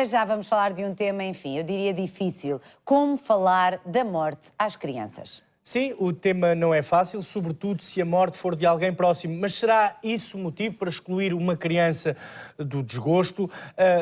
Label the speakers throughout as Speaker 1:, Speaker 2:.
Speaker 1: Para já vamos falar de um tema, enfim, eu diria difícil. Como falar da morte às crianças?
Speaker 2: Sim, o tema não é fácil, sobretudo se a morte for de alguém próximo. Mas será isso motivo para excluir uma criança do desgosto,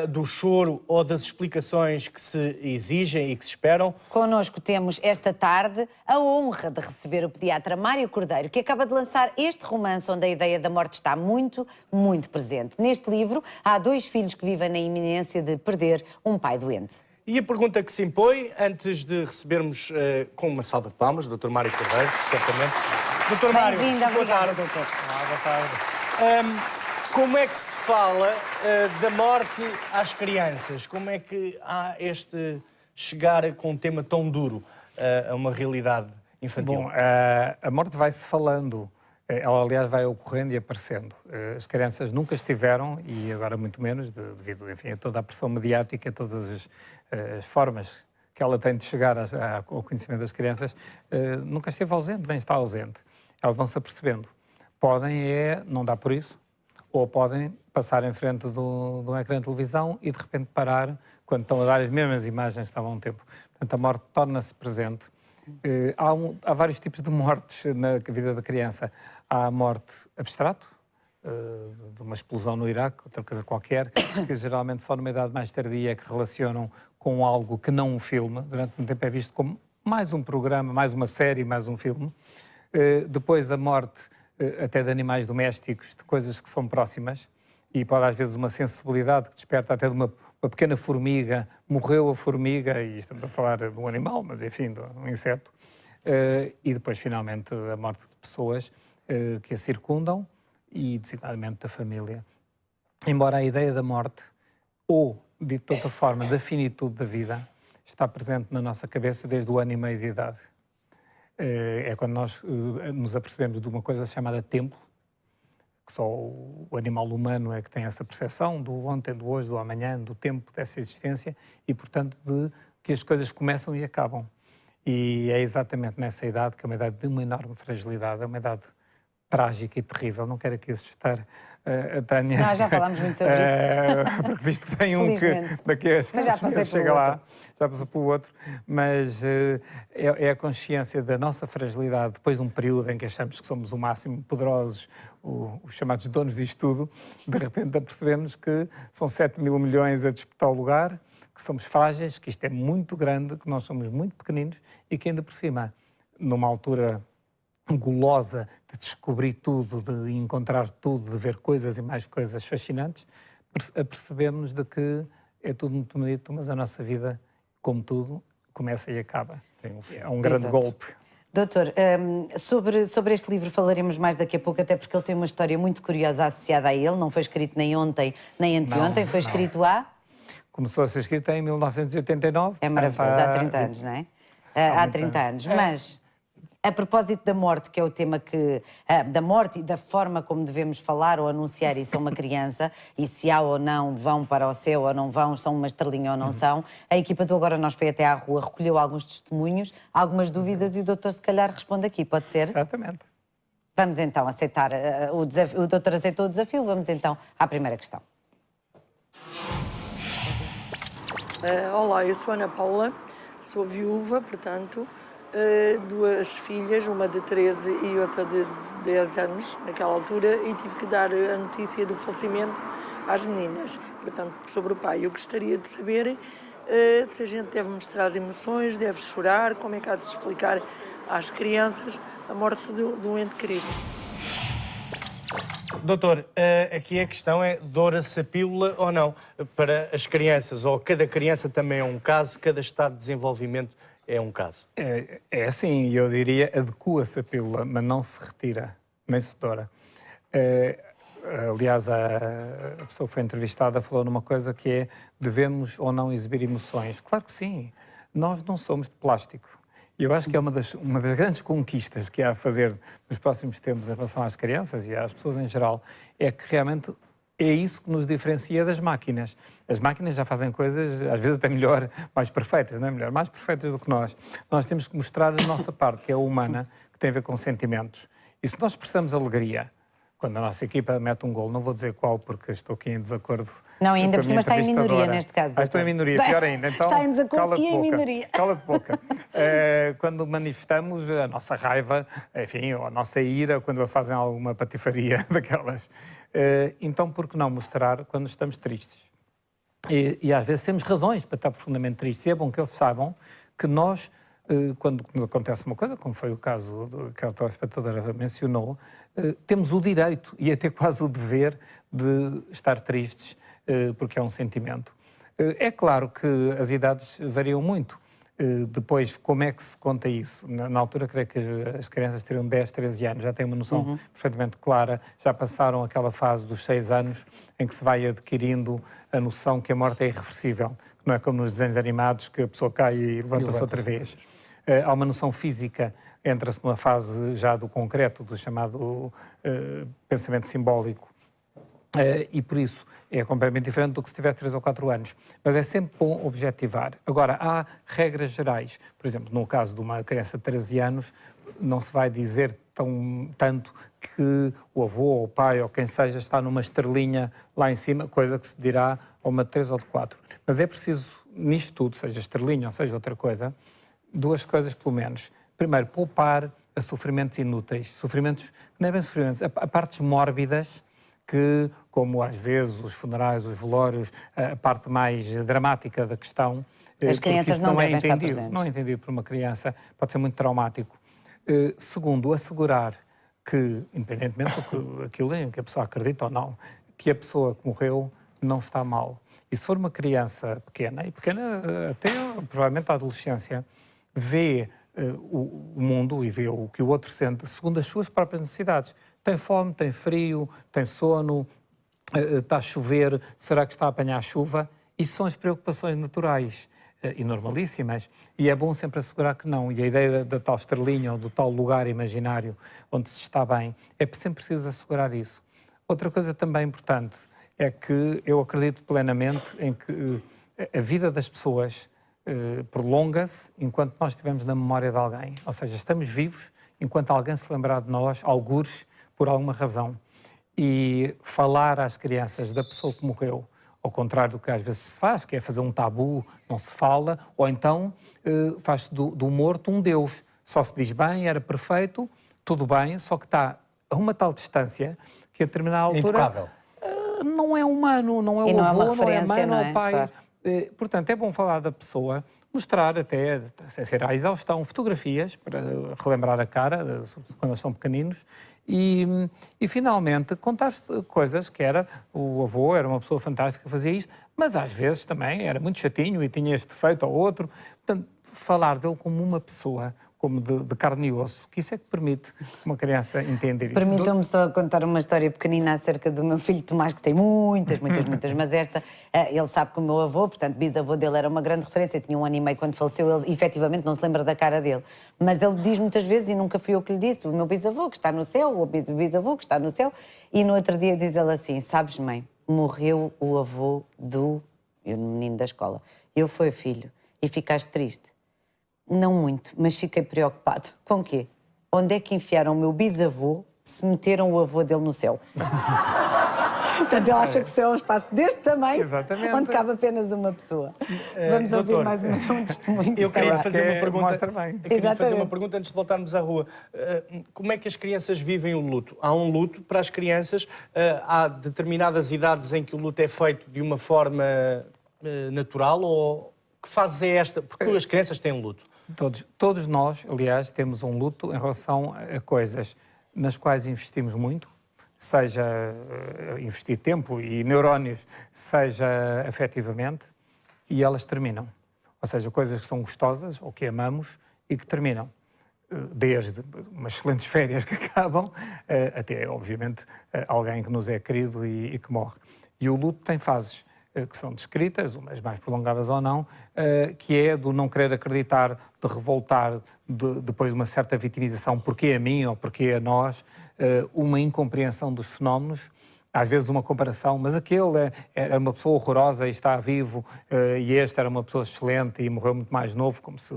Speaker 2: do choro ou das explicações que se exigem e que se esperam?
Speaker 1: Connosco temos esta tarde a honra de receber o pediatra Mário Cordeiro, que acaba de lançar este romance onde a ideia da morte está muito, muito presente. Neste livro, há 2 filhos que vivem na iminência de perder um pai doente.
Speaker 2: E a pergunta que se impõe, antes de recebermos com uma salva de palmas, o Dr. Mário Cordeiro, certamente. Dr. Mário,
Speaker 1: Bem-vindo, obrigada, doutor.
Speaker 2: Boa tarde. Como é que se fala da morte às crianças? Como é que há este chegar com um tema tão duro a uma realidade infantil?
Speaker 3: Bom, a morte vai-se falando. Ela, aliás, vai ocorrendo e aparecendo. As crianças nunca estiveram, e agora muito menos, devido, enfim, a toda a pressão mediática, a todas as formas que ela tem de chegar ao conhecimento das crianças, nunca esteve ausente, nem está ausente. Elas vão-se apercebendo. Podem não dar por isso, ou podem passar em frente do ecrã de televisão e, de repente, parar quando estão a dar as mesmas imagens que estavam há um tempo. Portanto, a morte torna-se presente. Há vários tipos de mortes na vida da criança. Há a morte abstrato, de uma explosão no Iraque, outra coisa qualquer, que geralmente só numa idade mais tardia é que relacionam com algo que não um filme. Durante muito tempo é visto como mais um programa, mais uma série, mais um filme. Depois a morte até de animais domésticos, de coisas que são próximas, e pode às vezes uma sensibilidade que desperta até de uma pequena formiga, morreu a formiga, e estamos a falar de um animal, mas enfim, de um inseto, e depois finalmente a morte de pessoas que a circundam e designadamente da família. Embora a ideia da morte, ou dito de outra forma, da finitude da vida, está presente na nossa cabeça desde o ano e meio de idade. É quando nós nos apercebemos de uma coisa chamada tempo, que só o animal humano é que tem essa percepção do ontem, do hoje, do amanhã, do tempo dessa existência e, portanto, de que as coisas começam e acabam. E é exatamente nessa idade, que é uma idade de uma enorme fragilidade, é uma idade trágica e terrível. Não quero aqui assustar a Tânia.
Speaker 1: Nós já falámos muito sobre isso.
Speaker 3: Porque visto que tem um que daqui a meses chega lá, já passou pelo outro, mas é a consciência da nossa fragilidade depois de um período em que achamos que somos o máximo poderosos, os chamados donos disto tudo, de repente apercebemos que são 7 mil milhões a disputar o lugar, que somos frágeis, que isto é muito grande, que nós somos muito pequeninos e que ainda por cima, numa altura gulosa de descobrir tudo, de encontrar tudo, de ver coisas e mais coisas fascinantes, apercebemos de que é tudo muito bonito, mas a nossa vida, como tudo, começa e acaba. É um grande golpe.
Speaker 1: Doutor, sobre este livro falaremos mais daqui a pouco, até porque ele tem uma história muito curiosa associada a ele. Não foi escrito nem ontem, nem anteontem, foi escrito há...
Speaker 3: Começou a ser escrito em 1989.
Speaker 1: É maravilhoso, há 30 anos, não é? Há 30 anos, mas... A propósito da morte, que é o tema da morte e da forma como devemos falar ou anunciar isso a uma criança, e se há ou não vão para o céu ou não vão, são uma estrelinha ou não são, a equipa do Agora Nós foi até à rua, recolheu alguns testemunhos, algumas dúvidas e o doutor se calhar responde aqui, pode ser?
Speaker 3: Exatamente.
Speaker 1: Vamos então aceitar o desafio, o doutor aceitou o desafio, vamos então à primeira questão.
Speaker 4: Olá, eu sou Ana Paula, sou viúva, portanto, 2 filhas, uma de 13 e outra de 10 anos, naquela altura, e tive que dar a notícia do falecimento às meninas. Portanto, sobre o pai, eu gostaria de saber se a gente deve mostrar as emoções, deve chorar, como é que há de explicar às crianças a morte de um ente querido.
Speaker 2: Doutor, aqui a questão é, doura-se a pílula ou não para as crianças? Ou cada criança também é um caso, cada estado de desenvolvimento é um caso?
Speaker 3: É assim, eu diria, adequa-se a pílula, mas não se retira, nem se doura. Aliás, a pessoa que foi entrevistada falou numa coisa que é, devemos ou não exibir emoções? Claro que sim, nós não somos de plástico. E eu acho que é uma das grandes conquistas que há a fazer nos próximos tempos em relação às crianças e às pessoas em geral, é que realmente é isso que nos diferencia das máquinas. As máquinas já fazem coisas, às vezes até melhor, mais perfeitas, não é melhor? Mais perfeitas do que nós. Nós temos que mostrar a nossa parte, que é a humana, que tem a ver com sentimentos. E se nós expressamos alegria, quando a nossa equipa mete um gol, não vou dizer qual porque estou aqui em desacordo.
Speaker 1: Não, ainda
Speaker 3: com a
Speaker 1: por cima
Speaker 3: minha
Speaker 1: está em minoria
Speaker 3: entrevistadora.
Speaker 1: neste caso.
Speaker 3: Estou em minoria, pior ainda. Então,
Speaker 1: Está em desacordo e em minoria.
Speaker 3: Cala-te boca. Quando manifestamos a nossa raiva, enfim, ou a nossa ira, quando eles fazem alguma patifaria daquelas. Então, por que não mostrar quando estamos tristes? E às vezes temos razões para estar profundamente tristes. E é bom que eles saibam que nós, quando nos acontece uma coisa, como foi o caso que a telespectadora mencionou, temos o direito e até quase o dever de estar tristes, porque é um sentimento. É claro que as idades variam muito. Depois, como é que se conta isso? Na altura, creio que as crianças teriam 10, 13 anos, já têm uma noção perfeitamente clara, já passaram aquela fase dos 6 anos em que se vai adquirindo a noção que a morte é irreversível, que não é como nos desenhos animados, que a pessoa cai e levanta-se outra vez. Há uma noção física, entra-se numa fase já do concreto, do chamado pensamento simbólico, e por isso é completamente diferente do que se tiver 3 ou 4 anos. Mas é sempre bom objetivar. Agora, há regras gerais. Por exemplo, no caso de uma criança de 13 anos, não se vai dizer tanto que o avô ou o pai ou quem seja está numa estrelinha lá em cima, coisa que se dirá a uma de 3 ou de 4. Mas é preciso, nisto tudo, seja estrelinha ou seja outra coisa, 2 coisas pelo menos. Primeiro, poupar a sofrimentos inúteis. Sofrimentos, que não é bem sofrimentos, a partes mórbidas, que, como às vezes os funerais, os velórios, a parte mais dramática da questão,
Speaker 1: as crianças não devem estar presentes.
Speaker 3: Não é entendido por uma criança, pode ser muito traumático. Segundo, assegurar que, independentemente daquilo em que a pessoa acredita ou não, que a pessoa que morreu não está mal. E se for uma criança pequena, e pequena até provavelmente a adolescência, vê o mundo e vê o que o outro sente segundo as suas próprias necessidades. Tem fome, tem frio, tem sono, está a chover, será que está a apanhar chuva? Isso são as preocupações naturais e normalíssimas, e é bom sempre assegurar que não. E a ideia da tal estrelinha ou do tal lugar imaginário onde se está bem, é sempre preciso assegurar isso. Outra coisa também importante é que eu acredito plenamente em que a vida das pessoas prolonga-se enquanto nós estivermos na memória de alguém. Ou seja, estamos vivos enquanto alguém se lembrar de nós, algures, por alguma razão. E falar às crianças da pessoa que morreu, ao contrário do que às vezes se faz, que é fazer um tabu, não se fala, ou então faz-se do morto um Deus. Só se diz bem, era perfeito, tudo bem, só que está a uma tal distância que a determinada altura não é humano, não é o avô, não é a mãe, não é o pai. Claro. Portanto, é bom falar da pessoa, mostrar até, sem ser à exaustão, fotografias para relembrar a cara, sobretudo quando eles são pequeninos, e finalmente contar coisas que era, o avô era uma pessoa fantástica, fazia isto, mas às vezes também era muito chatinho e tinha este defeito ou outro. Portanto, falar dele como uma pessoa, como de carne e osso, que isso é que permite uma criança entender isso.
Speaker 1: Permitam-me só contar uma história pequenina acerca do meu filho Tomás, que tem muitas, mas esta, ele sabe que o meu avô, portanto, bisavô dele era uma grande referência, tinha 1 ano e meio quando faleceu, ele efetivamente não se lembra da cara dele, mas ele diz muitas vezes, e nunca fui eu que lhe disse, o meu bisavô que está no céu, o bisavô que está no céu, e no outro dia diz ele assim, sabes mãe, morreu o avô do menino da escola, eu fui filho, e ficaste triste. Não muito, mas fiquei preocupado. Com o quê? Onde é que enfiaram o meu bisavô se meteram o avô dele no céu? Portanto, ele acha que o céu é um espaço deste tamanho,
Speaker 3: exatamente,
Speaker 1: onde cabe apenas uma pessoa. Vamos ouvir
Speaker 2: doutor,
Speaker 1: mais um testemunho.
Speaker 2: Eu queria fazer uma pergunta.
Speaker 3: Mostra bem.
Speaker 2: Eu queria fazer uma pergunta antes de voltarmos à rua. Como é que as crianças vivem o luto? Há um luto para as crianças, há determinadas idades em que o luto é feito de uma forma natural ou que fase é esta? Porque as crianças têm luto.
Speaker 3: Todos nós, aliás, temos um luto em relação a coisas nas quais investimos muito, seja investir tempo e neurónios, seja afetivamente, e elas terminam. Ou seja, coisas que são gostosas ou que amamos e que terminam. Desde umas excelentes férias que acabam, até, obviamente, alguém que nos é querido e que morre. E o luto tem fases que são descritas, umas mais prolongadas ou não, que é do não querer acreditar, de revoltar depois de uma certa vitimização, porque a mim ou porque a nós, uma incompreensão dos fenómenos, às vezes uma comparação, mas aquele era uma pessoa horrorosa e está vivo, e este era uma pessoa excelente e morreu muito mais novo, como se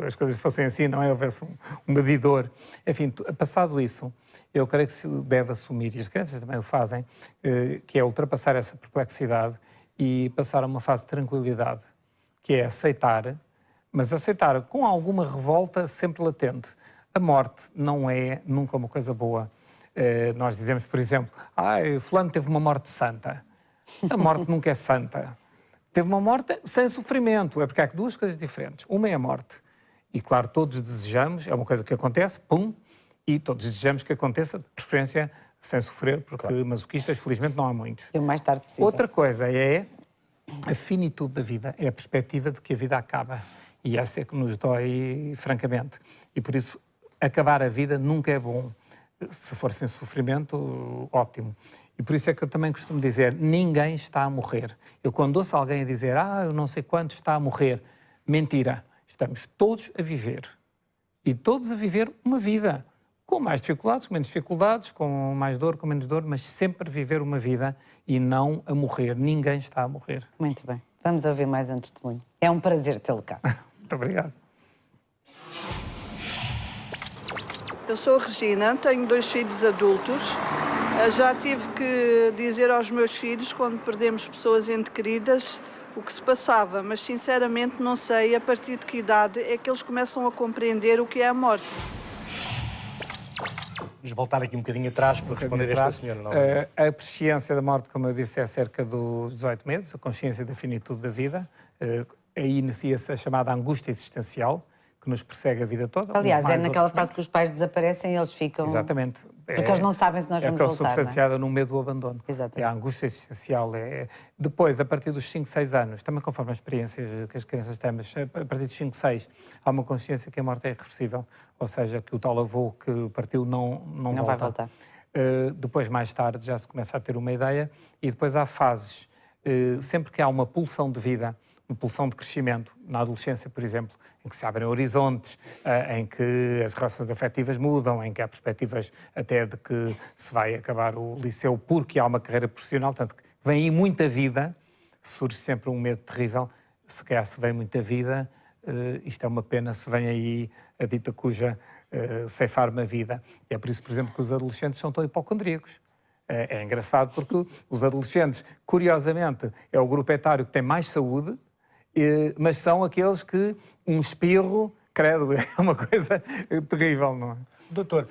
Speaker 3: as coisas fossem assim, não é? Houvesse um medidor. Enfim, passado isso, eu creio que se deve assumir, e as crianças também o fazem, que é ultrapassar essa perplexidade e passar a uma fase de tranquilidade, que é aceitar, mas aceitar com alguma revolta sempre latente. A morte não é nunca uma coisa boa. Nós dizemos, por exemplo, fulano teve uma morte santa. A morte nunca é santa. Teve uma morte sem sofrimento, é porque há duas coisas diferentes. Uma é a morte. E claro, todos desejamos, é uma coisa que acontece, pum, e todos desejamos que aconteça, de preferência sem sofrer, porque masoquistas, felizmente, não há muitos.
Speaker 1: E o mais tarde possível.
Speaker 3: Outra coisa é a finitude da vida, é a perspectiva de que a vida acaba. E essa é que nos dói, francamente. E por isso, acabar a vida nunca é bom. Se for sem sofrimento, ótimo. E por isso é que eu também costumo dizer, ninguém está a morrer. Eu quando ouço alguém a dizer, eu não sei quanto está a morrer, mentira. Estamos todos a viver. E todos a viver uma vida. Com mais dificuldades, com menos dificuldades, com mais dor, com menos dor, mas sempre viver uma vida e não a morrer. Ninguém está a morrer.
Speaker 1: Muito bem. Vamos ouvir mais um testemunho. É um prazer tê-lo cá.
Speaker 3: Muito obrigado.
Speaker 5: Eu sou a Regina, tenho 2 filhos adultos. Já tive que dizer aos meus filhos, quando perdemos pessoas ente queridas, o que se passava, mas sinceramente não sei a partir de que idade é que eles começam a compreender o que é a morte.
Speaker 2: Vamos voltar aqui um bocadinho atrás para responder a esta senhora.
Speaker 3: A presciência da morte, como eu disse, é cerca dos 18 meses, a consciência da finitude da vida. Aí inicia-se a chamada angústia existencial, que nos persegue a vida toda.
Speaker 1: Aliás, é naquela fase que os pais desaparecem e eles ficam...
Speaker 3: Exatamente.
Speaker 1: Porque eles não sabem se nós vamos voltar, não é?
Speaker 3: substanciada no medo do abandono.
Speaker 1: Exatamente.
Speaker 3: É a angústia existencial. Depois, a partir dos 5, 6 anos, também conforme as experiências que as crianças têm, mas a partir dos 5, 6, há uma consciência que a morte é irreversível. Ou seja, que o tal avô que partiu não volta.
Speaker 1: Vai voltar.
Speaker 3: Depois, mais tarde, já se começa a ter uma ideia. E depois há fases. Sempre que há uma pulsão de vida, uma pulsão de crescimento, na adolescência, por exemplo, em que se abrem horizontes, em que as relações afetivas mudam, em que há perspectivas até de que se vai acabar o liceu porque há uma carreira profissional, portanto, vem aí muita vida, surge sempre um medo terrível, se calhar se vem muita vida, isto é uma pena, se vem aí a dita cuja ceifar-me a vida. E é por isso, por exemplo, que os adolescentes são tão hipocondríacos. É engraçado porque os adolescentes, curiosamente, é o grupo etário que tem mais saúde, mas são aqueles que um espirro, credo, é uma coisa terrível, não é?
Speaker 2: Doutor,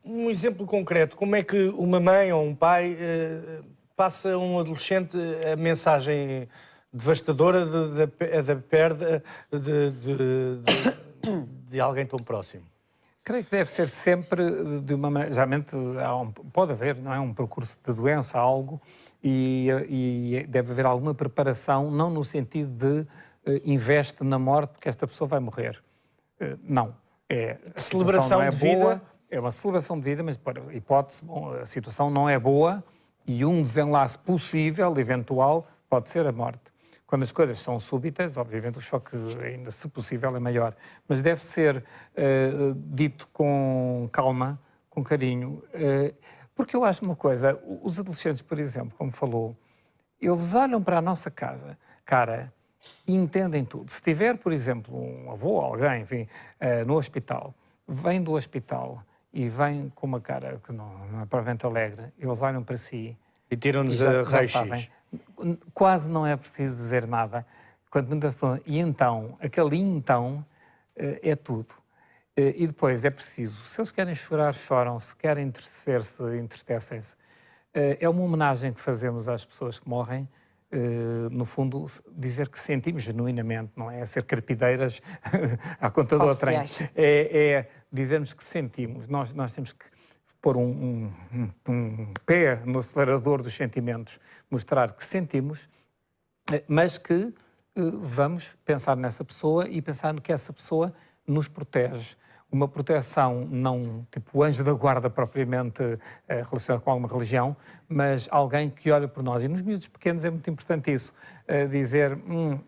Speaker 2: um exemplo concreto, como é que uma mãe ou um pai passa a um adolescente a mensagem devastadora da perda de alguém tão próximo?
Speaker 3: Creio que deve ser sempre de uma maneira... Geralmente pode haver, não é, um percurso de doença, algo, e deve haver alguma preparação, não no sentido de investe na morte porque esta pessoa vai morrer. Não. A
Speaker 2: celebração
Speaker 3: não é
Speaker 2: de vida.
Speaker 3: boa, é uma celebração de vida, mas por hipótese, a situação não é boa e um desenlace possível, eventual, pode ser a morte. Quando as coisas são súbitas, obviamente o choque, ainda se possível, é maior. Mas deve ser dito com calma, com carinho. Porque eu acho uma coisa, os adolescentes, por exemplo, como falou, eles olham para a nossa cara, e entendem tudo. Se tiver, por exemplo, um avô, alguém, enfim, no hospital, vem do hospital e vem com uma cara que não é provavelmente alegre, eles olham para si...
Speaker 2: E tiram-nos a raio-x.
Speaker 3: Quase não é preciso dizer nada. E então, aquele então é tudo. E depois é preciso, se eles querem chorar, choram, se querem entristecer-se, entristecem-se. É uma homenagem que fazemos às pessoas que morrem, no fundo, dizer que sentimos genuinamente, não é ser carpideiras à conta do trem. É dizermos que sentimos. Nós temos que pôr um pé no acelerador dos sentimentos, mostrar que sentimos, mas que vamos pensar nessa pessoa e pensar que essa pessoa nos protege. Uma proteção não tipo anjo da guarda propriamente relacionado com alguma religião, mas alguém que olha por nós. E nos miúdos pequenos é muito importante isso, dizer,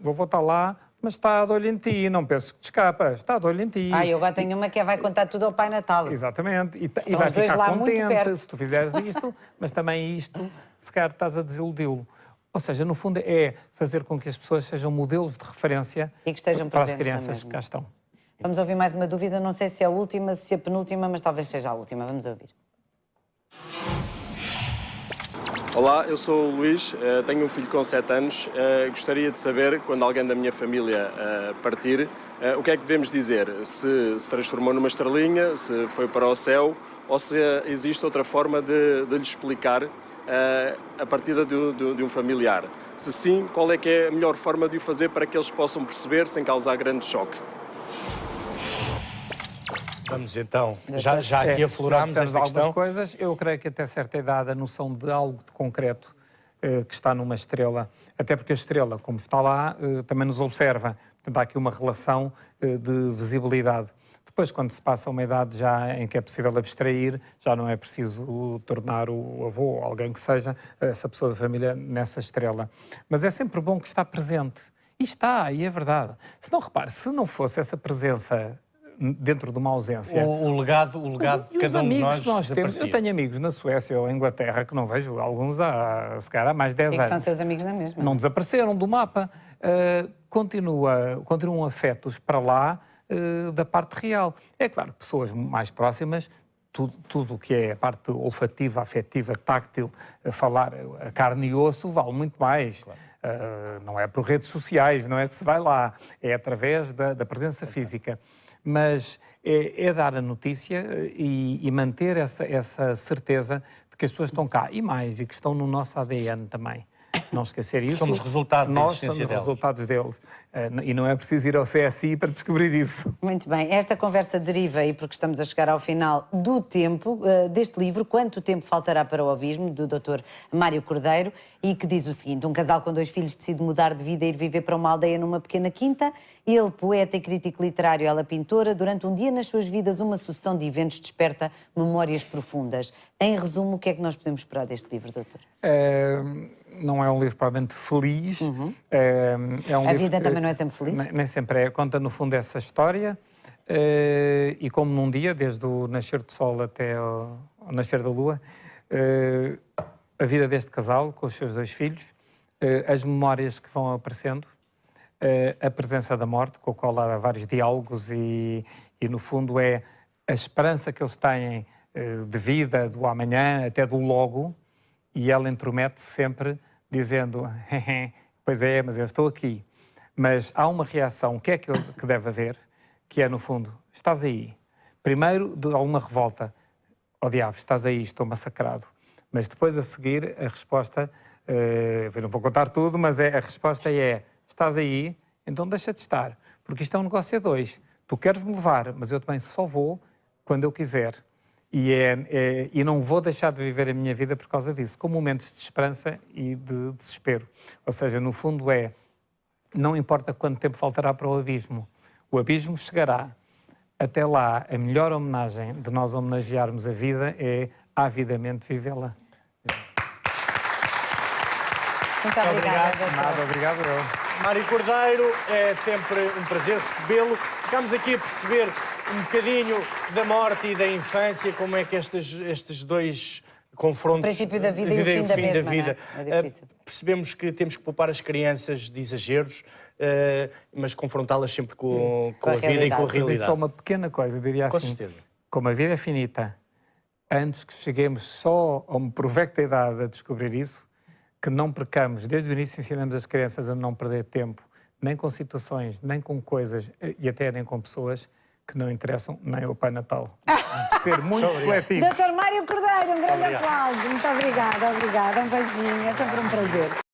Speaker 3: vovô está lá, mas está de olho em ti, não penses que te escapas, está de olho em ti.
Speaker 1: Eu agora tenho uma que vai contar tudo ao Pai Natal.
Speaker 3: Exatamente, e vai ficar contente se tu fizeres isto, mas também isto, se calhar estás a desiludiu-lo. Ou seja, no fundo é fazer com que as pessoas sejam modelos de referência
Speaker 1: e que estejam
Speaker 3: para as crianças que cá estão.
Speaker 1: Vamos ouvir mais uma dúvida, não sei se é a última, se é a penúltima, mas talvez seja a última. Vamos ouvir.
Speaker 6: Olá, eu sou o Luís, tenho um filho com 7 anos. Gostaria de saber, quando alguém da minha família partir, o que é que devemos dizer? Se transformou numa estrelinha, se foi para o céu, ou se existe outra forma de lhe explicar a partida de um familiar. Se sim, qual é que é a melhor forma de o fazer para que eles possam perceber sem causar grande choque?
Speaker 2: Vamos então, já aqui aflorámos esta
Speaker 3: algumas
Speaker 2: questão.
Speaker 3: coisas. Eu creio que até certa idade a noção de algo de concreto que está numa estrela, até porque a estrela, como está lá, também nos observa. Portanto, há aqui uma relação de visibilidade. Depois, quando se passa uma idade já em que é possível abstrair, já não é preciso tornar o avô ou alguém que seja essa pessoa da família nessa estrela. Mas é sempre bom que está presente. E está, e é verdade. Se não, repare, se não fosse essa presença dentro de uma ausência...
Speaker 2: O legado de cada um de nós
Speaker 3: que nós temos. Eu tenho amigos na Suécia ou em Inglaterra que não vejo, alguns se calhar há mais de 10
Speaker 1: E
Speaker 3: anos.
Speaker 1: que são seus amigos na mesma.
Speaker 3: Não desapareceram do mapa. Continuam afetos para lá da parte real. É claro que pessoas mais próximas, tudo o que é a parte olfativa, afetiva, táctil, falar a carne e osso, vale muito mais. Claro. Não é por redes sociais, não é que se vai lá, é através da presença física. Mas é dar a notícia e manter essa certeza de que as pessoas estão cá. E mais, e que estão no nosso ADN também. Não esquecer isso.
Speaker 2: Somos resultado da existência
Speaker 3: Nós somos
Speaker 2: deles.
Speaker 3: resultados deles. E não é preciso ir ao CSI para descobrir isso.
Speaker 1: Muito bem, esta conversa deriva, e porque estamos a chegar ao final do tempo deste livro, Quanto Tempo Faltará para o Abismo, do Dr. Mário Cordeiro, e que diz o seguinte: um casal com 2 filhos decide mudar de vida e ir viver para uma aldeia numa pequena quinta. Ele, poeta e crítico literário, ela pintora, durante um dia nas suas vidas uma sucessão de eventos desperta memórias profundas. Em resumo, o que é que nós podemos esperar deste livro, doutor?
Speaker 3: Não é um livro provavelmente feliz. É um
Speaker 1: A
Speaker 3: livro
Speaker 1: vida também não é sempre feliz?
Speaker 3: Nem sempre é. Conta, no fundo, essa história. E como num dia, desde o nascer do sol até ao nascer da lua, a vida deste casal, com os seus 2 filhos, as memórias que vão aparecendo, a presença da morte, com a qual há vários diálogos e no fundo, é a esperança que eles têm de vida, do amanhã, até do logo, e ela intromete-se sempre dizendo: pois é, mas eu estou aqui. Mas há uma reação, que é que deve haver, que é, no fundo, estás aí. Primeiro, de alguma revolta. Oh diabo, estás aí, estou massacrado. Mas depois, a seguir, a resposta, eu não vou contar tudo, mas a resposta é: estás aí, então deixa de estar. Porque isto é um negócio a 2. Tu queres-me levar, mas eu também só vou quando eu quiser. E não vou deixar de viver a minha vida por causa disso, com momentos de esperança e de desespero. Ou seja, no fundo não importa quanto tempo faltará para o abismo chegará. Até lá, a melhor homenagem de nós homenagearmos a vida é avidamente vivê-la.
Speaker 1: Muito obrigada, doutor.
Speaker 3: Nada, obrigado eu.
Speaker 2: Mário Cordeiro, é sempre um prazer recebê-lo. Ficamos aqui a perceber um bocadinho da morte e da infância, como é que estes 2 confrontos...
Speaker 1: O princípio da vida e o fim da mesma, não é? É difícil.
Speaker 2: Percebemos que temos que poupar as crianças de exageros, mas confrontá-las sempre com a vida e com a realidade.
Speaker 3: Só uma pequena coisa, diria assim.
Speaker 2: Com certeza.
Speaker 3: Como a vida é finita, antes que cheguemos só a uma provecta idade a descobrir isso, que não percamos, desde o início ensinamos as crianças a não perder tempo, nem com situações, nem com coisas e até nem com pessoas que não interessam nem ao Pai Natal. Ser muito seletivo.
Speaker 1: Doutor Mário Cordeiro, um grande aplauso. Muito obrigada. Um beijinho, é sempre um prazer.